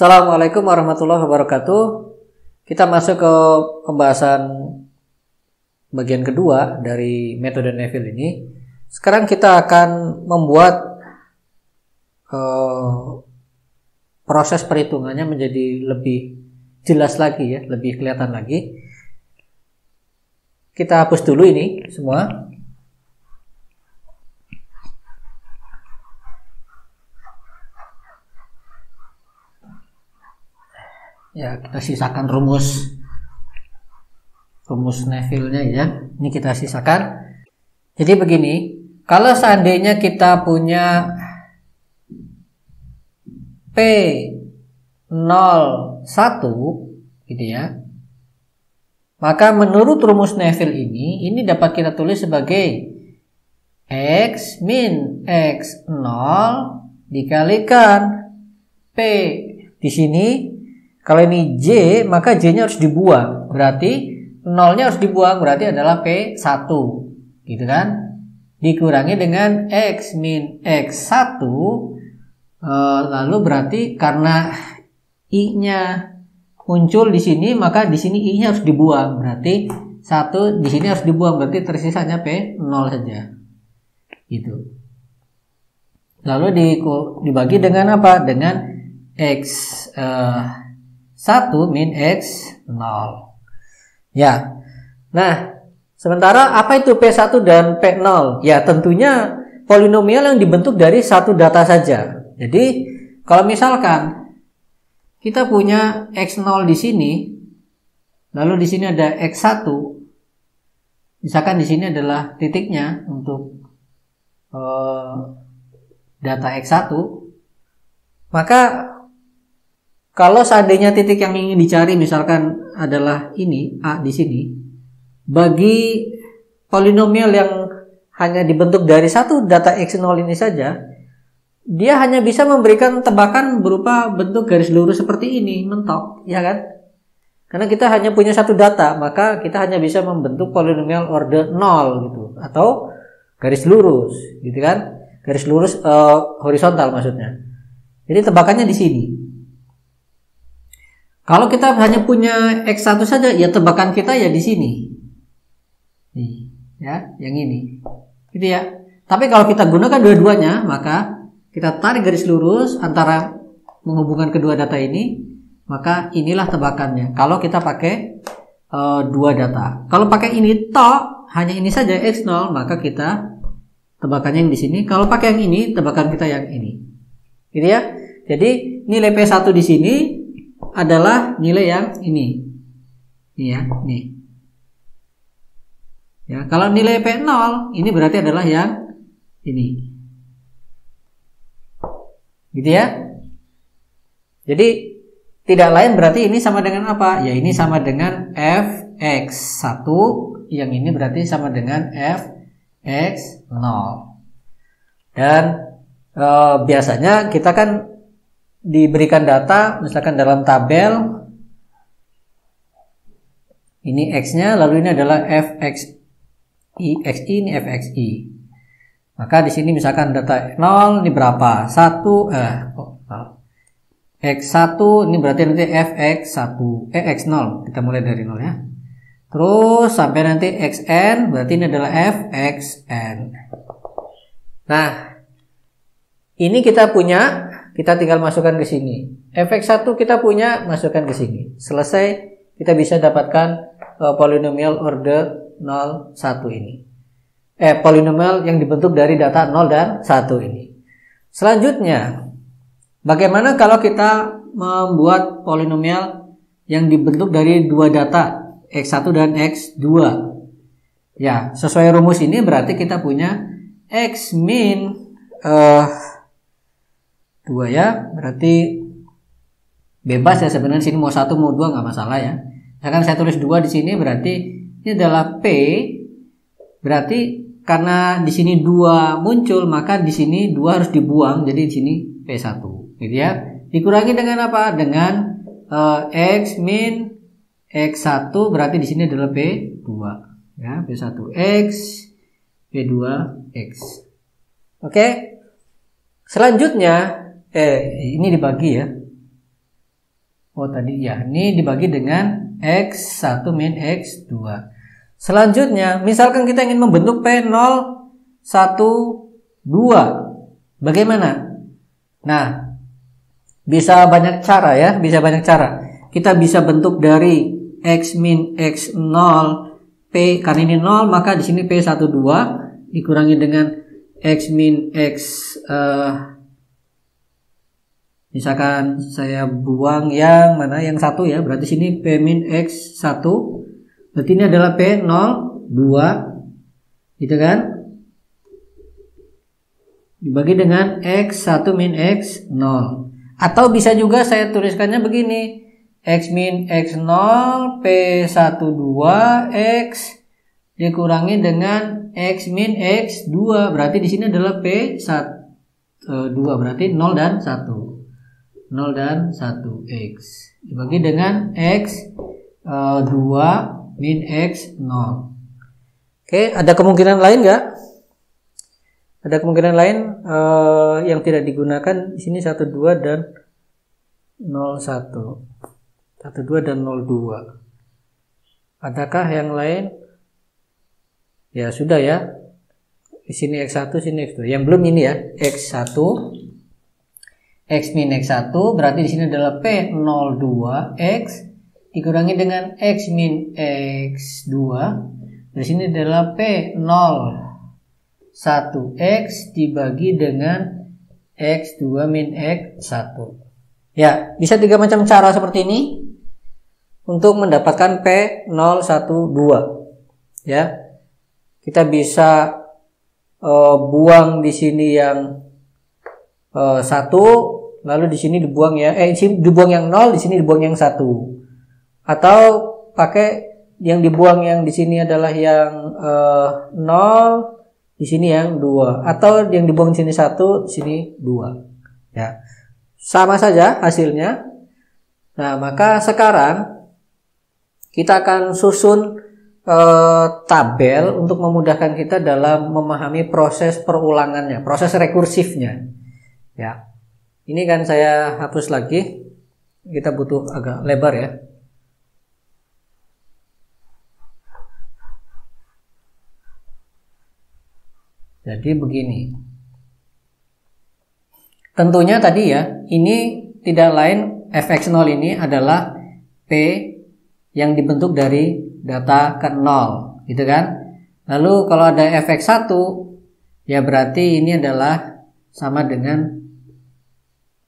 Assalamualaikum warahmatullahi wabarakatuh. Kita masuk ke pembahasan bagian kedua dari metode Neville ini. Sekarang kita akan membuat proses perhitungannya menjadi lebih jelas lagi ya, lebih kelihatan lagi. Kita hapus dulu ini semua. Ya, kita sisakan rumus Neville-nya ya. Ini kita sisakan. Jadi begini, kalau seandainya kita punya P01 gitu ya, maka menurut rumus Neville ini dapat kita tulis sebagai X min X0 dikalikan P di sini. Kalau ini J, maka J-nya harus dibuang. Berarti 0-nya harus dibuang, berarti adalah P1. Gitu kan? Dikurangi dengan X min X1. Lalu berarti karena I-nya muncul di sini, maka di sini I-nya harus dibuang. Berarti 1 di sini harus dibuang, berarti tersisanya P0 saja. Gitu. Lalu dibagi dengan apa? Dengan X 1 min X0. Ya. Nah, sementara apa itu P1 dan P0? Ya, tentunya polinomial yang dibentuk dari satu data saja. Jadi, kalau misalkan kita punya X0 di sini, lalu di sini ada X1, misalkan di sini adalah titiknya untuk data X1, maka kalau seandainya titik yang ingin dicari misalkan adalah ini A di sini, bagi polinomial yang hanya dibentuk dari satu data X0 ini saja, dia hanya bisa memberikan tebakan berupa bentuk garis lurus seperti ini, mentok, ya kan? Karena kita hanya punya satu data, maka kita hanya bisa membentuk polinomial order 0 gitu, atau garis lurus, gitu kan? Garis lurus horizontal maksudnya. Jadi tebakannya di sini. Kalau kita hanya punya X1 saja, ya tebakan kita ya di sini. Nih, ya, yang ini. Gitu ya. Tapi kalau kita gunakan dua-duanya, maka kita tarik garis lurus antara menghubungkan kedua data ini, maka inilah tebakannya. Kalau kita pakai dua data. Kalau pakai ini tok, hanya ini saja X0, maka kita tebakannya yang di sini. Kalau pakai yang ini, tebakan kita yang ini. Gitu ya. Jadi nilai P1 di sini adalah nilai yang ini. Ini ya, nih. Ya, kalau nilai P0 ini berarti adalah yang ini. Gitu ya. Jadi tidak lain berarti ini sama dengan apa? Ya, ini sama dengan Fx1, yang ini berarti sama dengan Fx0. Dan biasanya kita kan diberikan data misalkan dalam tabel ini X-nya, lalu ini adalah Fxi, Xi ini Fxi. Maka di sini misalkan data 0 ini berapa? 1 X1 ini berarti nanti Fx1 X0, kita mulai dari 0 ya. Terus sampai nanti Xn berarti ini adalah Fxn. Nah, ini kita punya, kita tinggal masukkan ke sini. Fx1 kita punya, masukkan ke sini. Selesai, kita bisa dapatkan polinomial order 0, 1 ini. Polinomial yang dibentuk dari data 0 dan 1 ini. Selanjutnya, bagaimana kalau kita membuat polinomial yang dibentuk dari dua data, X1 dan X2? Ya, sesuai rumus ini berarti kita punya X min 2 ya, berarti bebas ya sebenarnya, sini mau 1 mau 2 nggak masalah ya. Misalkan saya tulis 2 di sini berarti ini adalah P, berarti karena di sini 2 muncul maka di sini 2 harus dibuang, jadi di sini P1 gitu ya. Dikurangi dengan apa? Dengan X min X1 berarti di sini adalah P2 ya, P1 X P2 X. Oke. Selanjutnya ini dibagi ya. Oh tadi ya, ini dibagi dengan X1 min X2. Selanjutnya, misalkan kita ingin membentuk P0, 1, 2. Bagaimana? Nah, bisa banyak cara ya, bisa banyak cara. Kita bisa bentuk dari X min X0 P, karena ini 0 maka di sini P12 dikurangi dengan X min X, misalkan saya buang yang mana, yang 1 ya, berarti sini P min X1, berarti ini adalah P02 gitu kan, dibagi dengan X1 min X0. Atau bisa juga saya tuliskannya begini, X min X0 P12 X dikurangi dengan X min X2, berarti di sini adalah P2, berarti 0 dan 1. 0 dan 1 X dibagi dengan X2 min X0. Oke, ada kemungkinan lain nggak? Ada kemungkinan lain yang tidak digunakan di sini 12 dan 01. 12 dan 02. Adakah yang lain? Ya sudah ya. Di sini X1, sini X2. Yang belum ini ya, X1 X min X1 berarti di sini adalah P02 X dikurangi dengan X min X2. Di sini adalah P01 X dibagi dengan X2 min X1. Ya, bisa 3 macam cara seperti ini untuk mendapatkan P012. Ya. Kita bisa buang di sini yang 1, lalu di sini dibuang ya, dibuang yang 0, di sini dibuang yang 1. Atau pakai yang dibuang yang di sini adalah yang 0, di sini yang 2. Atau yang dibuang di sini 1, di sini 2. Ya. Sama saja hasilnya. Nah, maka sekarang kita akan susun tabel untuk memudahkan kita dalam memahami proses perulangannya, proses rekursifnya. Ya. Ini kan saya hapus lagi. Kita butuh agak lebar ya. Jadi begini. Tentunya tadi ya, ini tidak lain fx0 ini adalah P yang dibentuk dari data ke 0, gitu kan? Lalu kalau ada fx1 ya berarti ini adalah sama dengan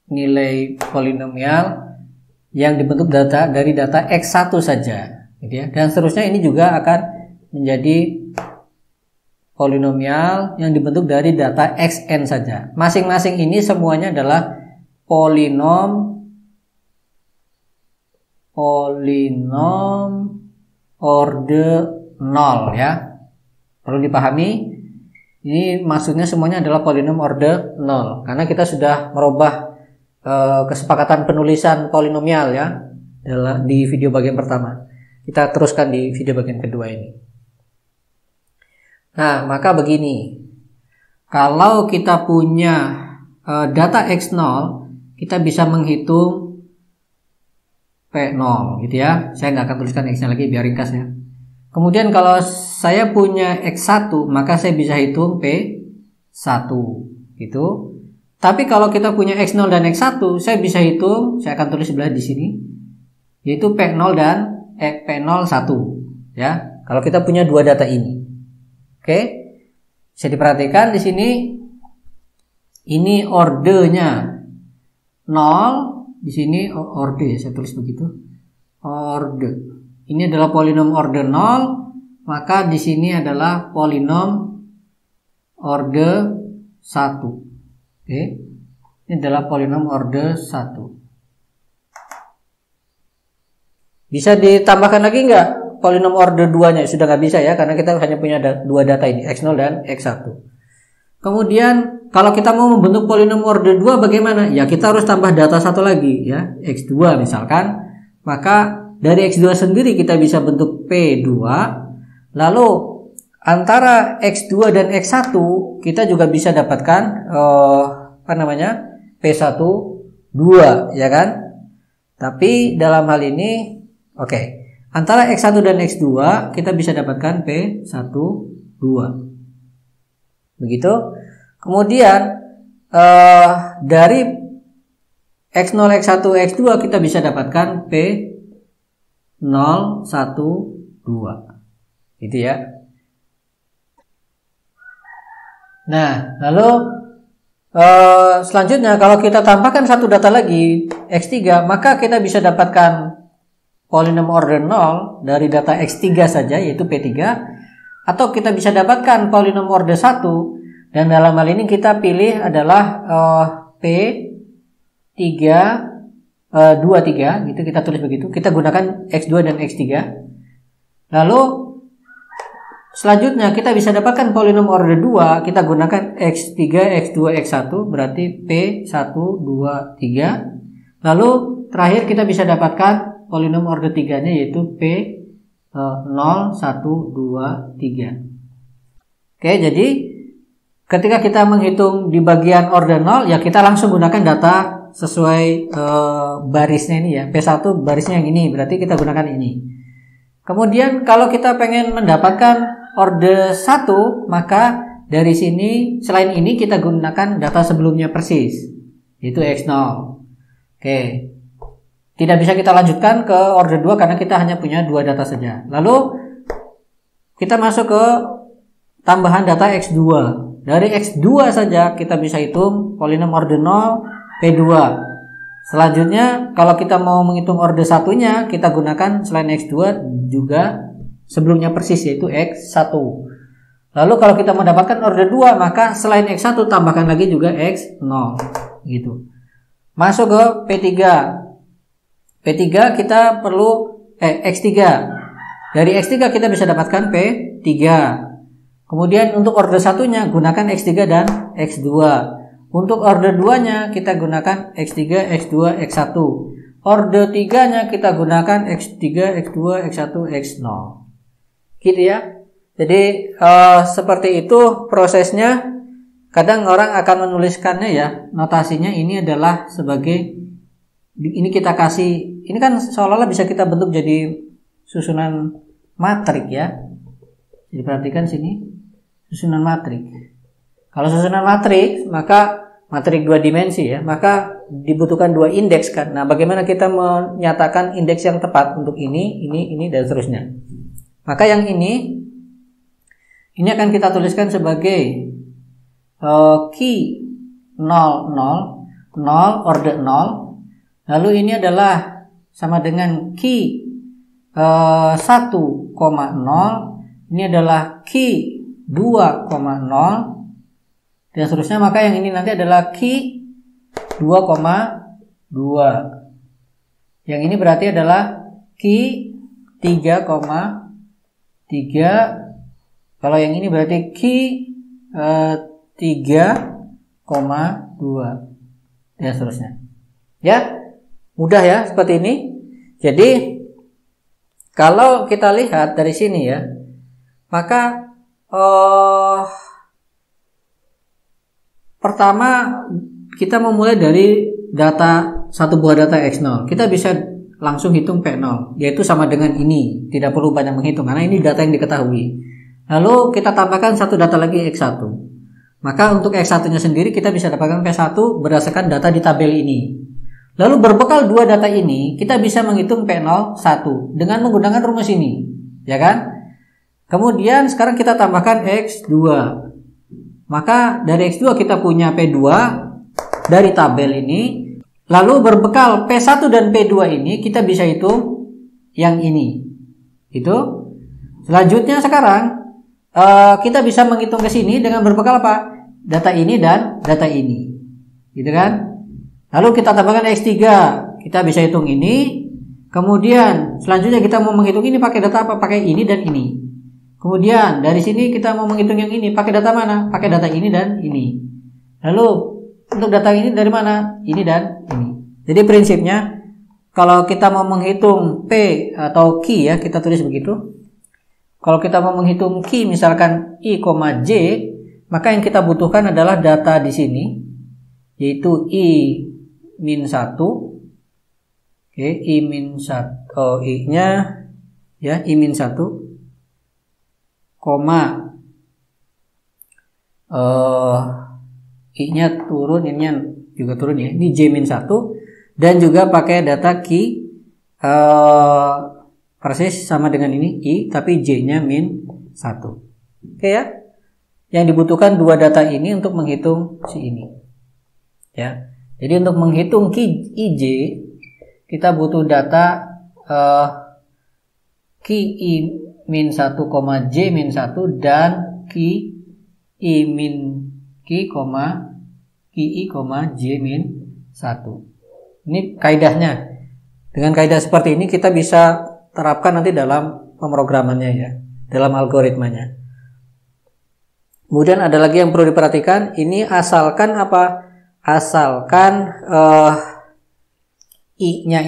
nilai polinomial yang dibentuk dari data x1 saja, gitu ya. Dan seterusnya ini juga akan menjadi polinomial yang dibentuk dari data xn saja. Masing-masing ini semuanya adalah polinom order 0 ya. Perlu dipahami, ini maksudnya semuanya adalah polinom order 0 karena kita sudah merubah kesepakatan penulisan polinomial ya di video bagian pertama. Kita teruskan di video bagian kedua ini. Nah, maka begini. Kalau kita punya data x0, kita bisa menghitung P0 gitu ya. Saya nggak akan tuliskan X-nya lagi biar ringkas ya. Kemudian kalau saya punya X1 maka saya bisa hitung P1 gitu. Tapi kalau kita punya X0 dan X1 saya bisa hitung, saya akan tulis sebelah di sini, yaitu P0 dan P01 ya. Kalau kita punya dua data ini. Oke. Bisa diperhatikan di sini ini ordernya 0. Di sini order ya, saya tulis begitu. Order. Ini adalah polinom order 0, maka di sini adalah polinom order 1. Oke. Ini adalah polinom order 1. Bisa ditambahkan lagi enggak polinom order 2-nya? Sudah nggak bisa ya, karena kita hanya punya dua data ini, X0 dan X1. Kemudian kalau kita mau membentuk polinom order 2 bagaimana? Ya kita harus tambah data satu lagi ya, X2 misalkan. Maka dari X2 sendiri kita bisa bentuk P2. Lalu antara X2 dan X1 kita juga bisa dapatkan P1 2 ya kan? Tapi dalam hal ini, oke, antara X1 dan X2 kita bisa dapatkan P12. Begitu. Kemudian dari X0, X1, X2 kita bisa dapatkan P012. Gitu ya. Nah, lalu selanjutnya kalau kita tambahkan satu data lagi X3, maka kita bisa dapatkan polinom order 0 dari data X3 saja, yaitu P3, atau kita bisa dapatkan polinom order 1, dan dalam hal ini kita pilih adalah P3 23 gitu, kita tulis begitu. Kita gunakan X2 dan X3. Lalu selanjutnya kita bisa dapatkan polinom order 2, kita gunakan X3, X2, X1, berarti P1, 2, 3. Lalu terakhir kita bisa dapatkan polinom order 3-nya, yaitu P0, 1, 2, 3. Oke, jadi ketika kita menghitung di bagian order 0, ya kita langsung gunakan data sesuai barisnya ini ya. P1 barisnya yang ini, berarti kita gunakan ini. Kemudian kalau kita pengen mendapatkan order 1, maka dari sini selain ini kita gunakan data sebelumnya persis, yaitu X0. Oke. Tidak bisa kita lanjutkan ke order 2 karena kita hanya punya 2 data saja. Lalu kita masuk ke tambahan data X2. Dari X2 saja kita bisa hitung polinom order 0 P2. Selanjutnya kalau kita mau menghitung order 1-nya, kita gunakan selain X2 juga sebelumnya persis, yaitu X1. Lalu kalau kita mendapatkan order 2, maka selain X1 tambahkan lagi juga X0 gitu. Masuk ke P3. P3 kita perlu X3. Dari X3 kita bisa dapatkan P3. Kemudian untuk order 1-nya gunakan X3 dan X2. Untuk order 2-nya kita gunakan X3, X2, X1. Order 3-nya kita gunakan X3, X2, X1, X0. Gitu ya. Jadi seperti itu prosesnya. Kadang orang akan menuliskannya ya, notasinya ini adalah sebagai, ini kita kasih, ini kan seolah-olah bisa kita bentuk jadi susunan matrik ya. Jadi perhatikan sini, susunan matrik. Kalau susunan matrik, maka matrik 2 dimensi ya, maka dibutuhkan 2 indeks kan. Nah, bagaimana kita menyatakan indeks yang tepat untuk ini, dan seterusnya. Maka yang ini akan kita tuliskan sebagai key 0, 0, 0, order 0. Lalu ini adalah sama dengan key 1,0. Ini adalah key 2,0. Dan seterusnya, maka yang ini nanti adalah key 2,2. Yang ini berarti adalah key 3,3. Kalau yang ini berarti key 3,2. Dan seterusnya. Ya, mudah ya seperti ini. Jadi kalau kita lihat dari sini ya, maka pertama kita memulai dari data satu buah data X0. Kita bisa langsung hitung P0, yaitu sama dengan ini. Tidak perlu banyak menghitung karena ini data yang diketahui. Lalu kita tambahkan satu data lagi X1. Maka untuk X1-nya sendiri kita bisa dapatkan P1 berdasarkan data di tabel ini. Lalu berbekal 2 data ini, kita bisa menghitung P01 dengan menggunakan rumus ini, ya kan? Kemudian sekarang kita tambahkan X2. Maka dari X2 kita punya P2 dari tabel ini. Lalu berbekal P1 dan P2 ini kita bisa hitung yang ini. Itu. Selanjutnya sekarang kita bisa menghitung ke sini dengan berbekal apa? Data ini dan data ini. Gitu kan? Lalu kita tambahkan X3. Kita bisa hitung ini. Kemudian selanjutnya kita mau menghitung ini pakai data apa? Pakai ini dan ini. Kemudian dari sini kita mau menghitung yang ini pakai data mana? Pakai data ini dan ini. Lalu untuk data ini dari mana? Ini dan ini. Jadi prinsipnya kalau kita mau menghitung P atau key ya, kita tulis begitu. Kalau kita mau menghitung key misalkan I, J, maka yang kita butuhkan adalah data di sini, yaitu I-1, Oke, I-1, I-nya ya I-1 koma I-nya turun, ini juga turun ya. Ini J-1 dan juga pakai data key persis sama dengan ini I, tapi J-nya -1. Oke ya. Yang dibutuhkan dua data ini untuk menghitung si ini. Ya. Jadi untuk menghitung key IJ kita butuh data key I-1, J-1 dan key key, I, J-1. Ini kaidahnya. Dengan kaidah seperti ini kita bisa terapkan nanti dalam pemrogramannya ya, dalam algoritmanya. Kemudian ada lagi yang perlu diperhatikan, ini asalkan apa? Asalkan I-nya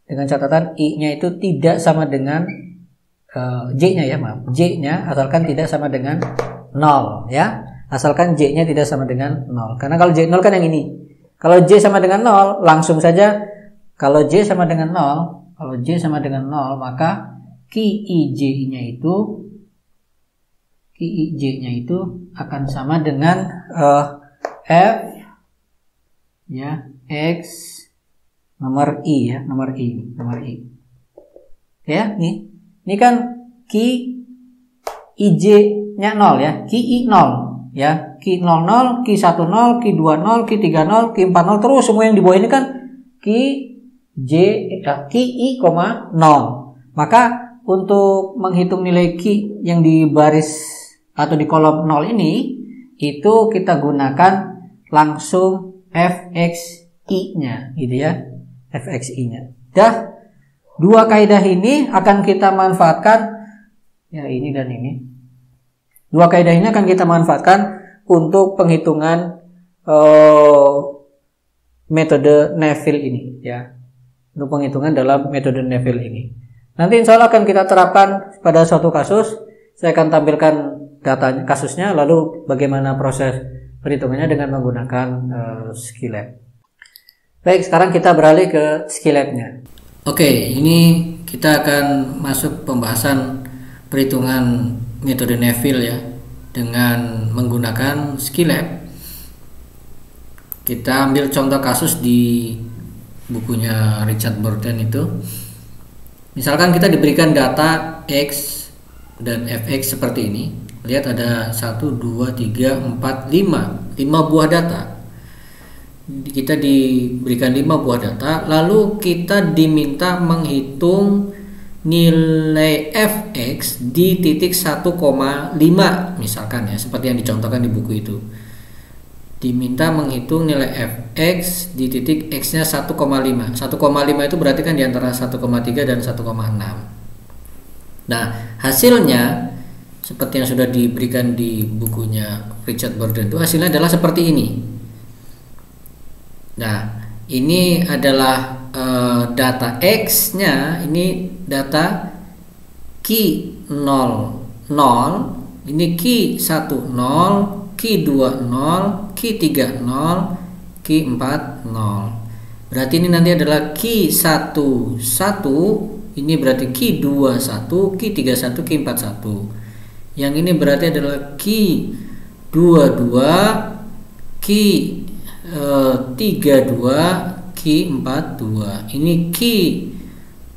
dengan catatan I-nya itu tidak sama dengan J-nya ya, maaf. J-nya asalkan tidak sama dengan 0 ya. Asalkan J-nya tidak sama dengan 0. Karena kalau J0 kan yang ini. Kalau J sama dengan 0, langsung saja kalau J sama dengan 0, maka key IJ-nya itu akan sama dengan F ya, X nomor I ya, nomor I. Ya, nih. Ini kan key IJ-nya 0 ya, key I 0 ya, key 00, key 10, key 20, key 30, key 40 terus semua yang di bawah ini kan key I, 0. Maka untuk menghitung nilai key yang di baris atau di kolom 0 ini itu kita gunakan langsung fxi-nya gitu ya, fxi-nya. Dah. Dua kaidah ini akan kita manfaatkan ya, ini dan ini. Dua kaidah ini akan kita manfaatkan untuk penghitungan metode Neville ini ya. Untuk penghitungan dalam metode Neville ini. Nanti insya Allah akan kita terapkan pada suatu kasus. Saya akan tampilkan datanya, kasusnya, lalu bagaimana proses perhitungannya dengan menggunakan Skilab. Baik, sekarang kita beralih ke Skilab-nya. Oke, ini kita akan masuk pembahasan perhitungan metode Neville ya, dengan menggunakan Skilab. Kita ambil contoh kasus di bukunya Richard Burden itu. Misalkan kita diberikan data X dan Fx seperti ini. Lihat ada 1, 2, 3, 4, 5 buah data. Kita diberikan 5 buah data, lalu kita diminta menghitung nilai fx di titik 1,5 misalkan ya, seperti yang dicontohkan di buku itu. Diminta menghitung nilai fx di titik x-nya 1,5. 1,5 itu berarti kan di antara 1,3 dan 1,6. Nah, hasilnya seperti yang sudah diberikan di bukunya Richard Burden itu, hasilnya adalah seperti ini. Nah, ini adalah data X-nya, ini data key 00, ini key 10, key 20, key 30, key 40. Berarti ini nanti adalah key 11, ini berarti key 21, key 31, key 41. Yang ini berarti adalah key 22, key 32, key 42. Ini key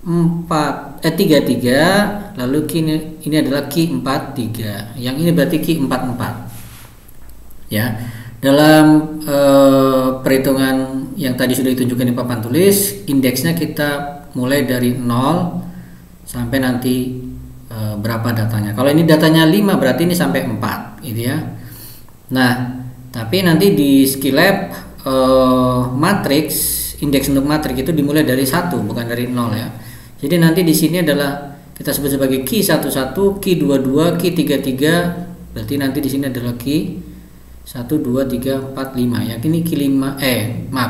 33, lalu key ini adalah key 43. Yang ini berarti key 44. Ya. Dalam perhitungan yang tadi sudah ditunjukkan di papan tulis, indeksnya kita mulai dari 0 sampai nanti berapa datanya. Kalau ini datanya 5 berarti ini sampai 4 gitu ya. Nah, tapi nanti di Skilab matriks, indeks untuk matriks itu dimulai dari 1 bukan dari 0 ya. Jadi nanti di sini adalah kita sebut sebagai key 11, key 22, key 33. Berarti nanti di sini adalah key 1 2 3 4 5 ya. Ini key 5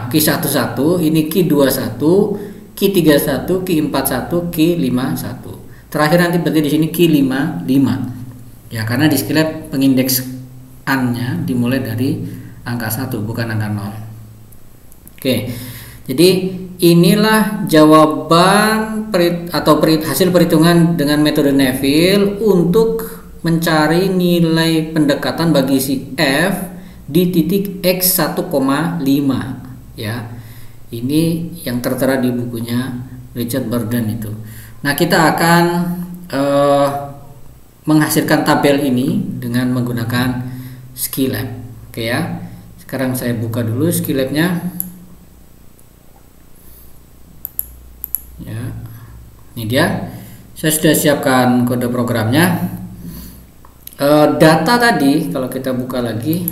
key 11, ini key 21, key 31, key 41, key 51. Terakhir nanti berarti di sini key 55. Ya, karena di Skilab pengindeksannya dimulai dari angka 1 bukan angka 0. Oke, jadi inilah jawaban hasil perhitungan dengan metode Neville untuk mencari nilai pendekatan bagi si F di titik X 1,5 ya. Ini yang tertera di bukunya Richard Burden itu. Nah, kita akan menghasilkan tabel ini dengan menggunakan Skylab. Oke ya. Sekarang saya buka dulu Skylab-nya. Ya, ini dia. Saya sudah siapkan kode programnya. Data tadi, kalau kita buka lagi,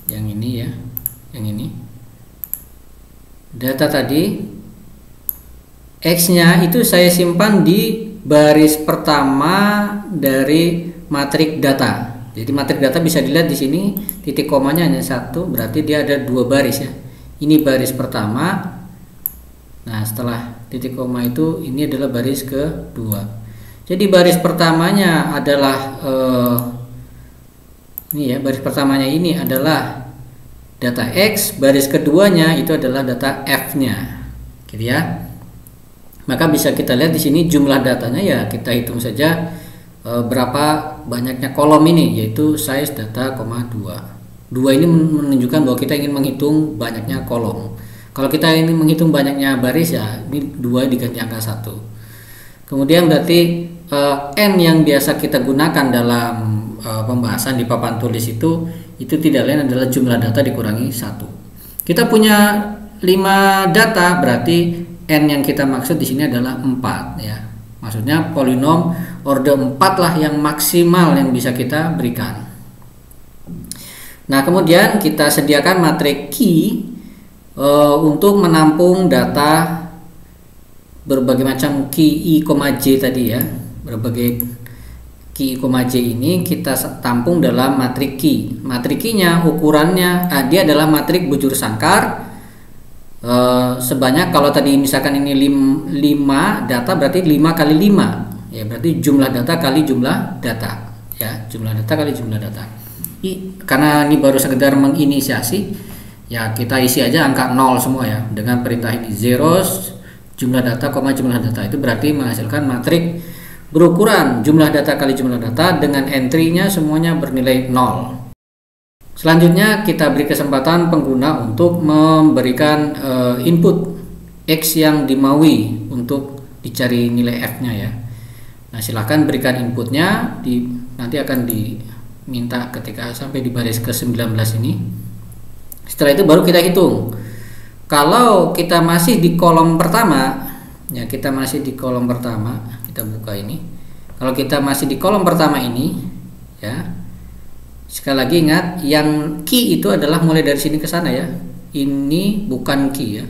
yang ini ya, yang ini. Data tadi, X-nya itu saya simpan di baris pertama dari matrik data. Jadi matrik data bisa dilihat di sini, titik komanya hanya satu, berarti dia ada dua baris ya. Ini baris pertama. Nah, setelah titik koma itu ini adalah baris kedua. Jadi baris pertamanya adalah ini ya, baris pertamanya ini adalah data X, baris keduanya itu adalah data F-nya. Gitu ya. Maka bisa kita lihat di sini jumlah datanya ya, kita hitung saja berapa banyaknya kolom ini, yaitu size data, 2. 2 ini menunjukkan bahwa kita ingin menghitung banyaknya kolom. Kalau kita ini menghitung banyaknya baris ya, ini 2 diganti angka 1. Kemudian berarti N yang biasa kita gunakan dalam pembahasan di papan tulis itu tidak lain adalah jumlah data dikurangi 1. Kita punya 5 data, berarti N yang kita maksud di sini adalah 4 ya. Maksudnya polinom order 4 lah yang maksimal yang bisa kita berikan. Nah, kemudian kita sediakan matrik key untuk menampung data berbagai macam key I, J tadi ya. Berbagai key I, J ini kita tampung dalam matrik key. Matrik key-nya ukurannya dia adalah matrik bujur sangkar sebanyak, kalau tadi misalkan ini 5 data, berarti 5 kali 5 ya, berarti jumlah data kali jumlah data ya, jumlah data kali jumlah data. Karena ini baru sekedar menginisiasi ya, kita isi aja angka 0 semua ya dengan perintah ini, zeros jumlah data, jumlah data, itu berarti menghasilkan matrik berukuran jumlah data kali jumlah data dengan entry-nya semuanya bernilai 0. Selanjutnya kita beri kesempatan pengguna untuk memberikan input X yang dimaui untuk dicari nilai F-nya ya. Nah, silahkan berikan inputnya, nanti akan diminta ketika sampai di baris ke-19 ini. Setelah itu baru kita hitung. Kalau kita masih di kolom pertama, ya kita masih di kolom pertama, kita buka ini. Kalau kita masih di kolom pertama ini, ya. Sekali lagi ingat, yang key itu adalah mulai dari sini ke sana ya. Ini bukan key ya.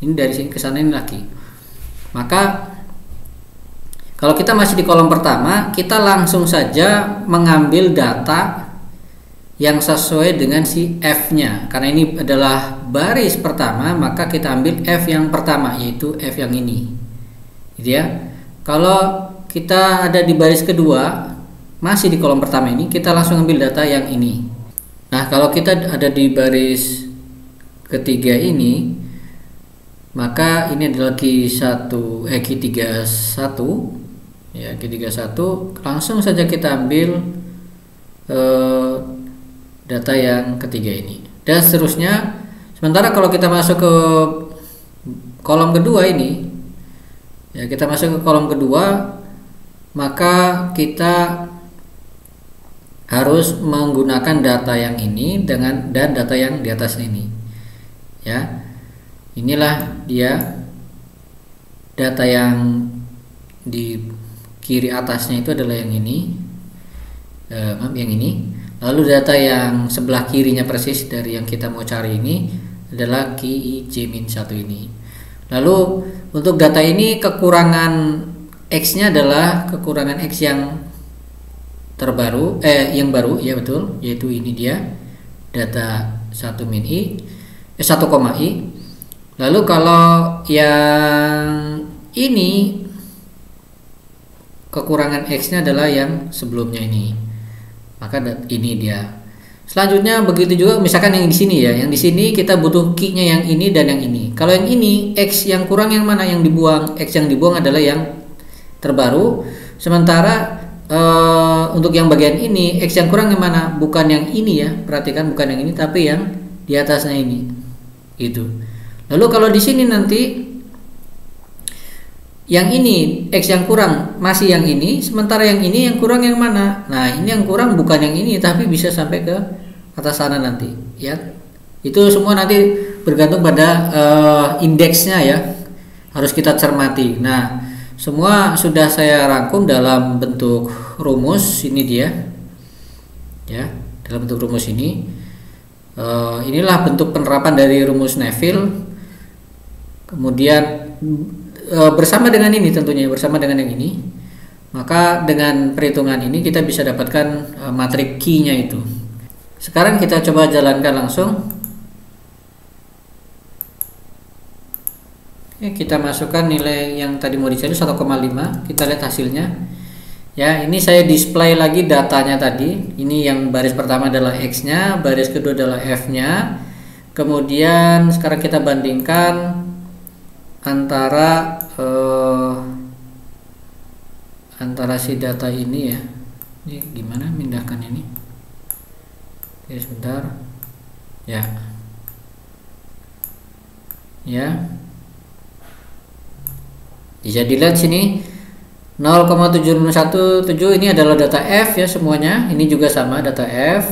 Ini dari sini ke sana, ini lagi. Maka kalau kita masih di kolom pertama, kita langsung saja mengambil data yang sesuai dengan si F-nya. Karena ini adalah baris pertama, maka kita ambil F yang pertama, yaitu F yang ini. Gitu ya. Kalau kita ada di baris kedua, masih di kolom pertama ini, kita langsung ambil data yang ini. Nah, kalau kita ada di baris ketiga ini, maka ini adalah Q31 ya, Q31, langsung saja kita ambil data yang ketiga ini, dan seterusnya. Sementara kalau kita masuk ke kolom kedua ini ya, kita masuk ke kolom kedua, maka kita harus menggunakan data yang ini dan data yang di atas ini ya. Inilah dia data yang di kiri atasnya itu adalah yang ini, yang ini. Lalu data yang sebelah kirinya persis dari yang kita mau cari ini adalah KIJ-1 ini. Lalu untuk data ini kekurangan X-nya adalah kekurangan X yang terbaru, yang baru ya, betul, yaitu ini dia data 1 min I, 1, I. Lalu kalau yang ini kekurangan X-nya adalah yang sebelumnya ini. Maka ini dia. Selanjutnya begitu juga misalkan yang di sini ya. Yang di sini kita butuh key-nya yang ini dan yang ini. Kalau yang ini X yang kurang yang mana yang dibuang? X yang dibuang adalah yang terbaru. Sementara untuk yang bagian ini X yang kurang yang mana? Bukan yang ini ya. Perhatikan bukan yang ini tapi yang di atasnya ini. Gitu. Lalu kalau di sini nanti yang ini X yang kurang masih yang ini, sementara yang ini yang kurang yang mana? Nah, ini yang kurang bukan yang ini tapi bisa sampai ke atas sana nanti, ya. Itu semua nanti bergantung pada indeksnya ya. Harus kita cermati. Nah, semua sudah saya rangkum dalam bentuk rumus, ini dia. Ya, dalam bentuk rumus ini. Inilah bentuk penerapan dari rumus Neville. Kemudian bersama dengan ini tentunya bersama dengan yang ini, maka dengan perhitungan ini kita bisa dapatkan matrik key-nya itu. Sekarang kita coba jalankan langsung. Oke, kita masukkan nilai yang tadi mau dicari 1,5. Kita lihat hasilnya. Ya, ini saya display lagi datanya tadi. Ini yang baris pertama adalah X-nya, baris kedua adalah F-nya. Kemudian sekarang kita bandingkan antara si data ini ya. Ini gimana mindahkan ini? Oke, sebentar. Ya. Ya. Bisa dilihat sini 0,717 ini adalah data F ya semuanya. Ini juga sama data F.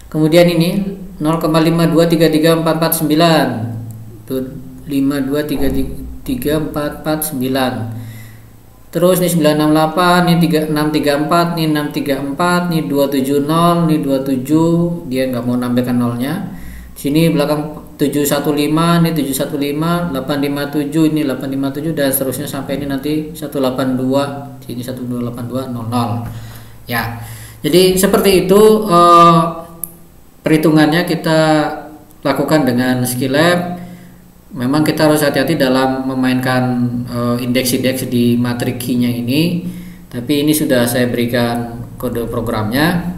Kemudian ini 0,5233449. Tuh 5233449. Terus ini 968, ini 3634, ini 634, ini 270, ini 27, dia nggak mau nambahkan nolnya. Sini belakang 715, ini 715, 857, ini 857 dan seterusnya sampai ini nanti 182, sini 128200. Ya. Jadi seperti itu perhitungannya kita lakukan dengan Skillab. Memang kita harus hati-hati dalam memainkan indeks-indeks di matrik key-nya ini. Tapi ini sudah saya berikan kode programnya.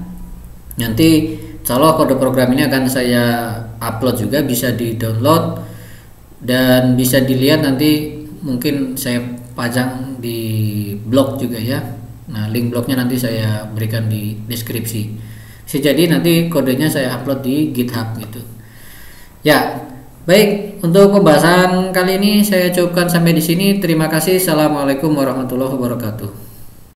Nanti insya kode program ini akan saya upload juga, bisa di-download dan bisa dilihat nanti. Mungkin saya pajang di blog juga ya. Nah, link blognya nanti saya berikan di deskripsi. Bisa jadi nanti kodenya saya upload di GitHub gitu. Ya. Baik, untuk pembahasan kali ini saya cukupkan sampai di sini. Terima kasih. Assalamualaikum warahmatullahi wabarakatuh.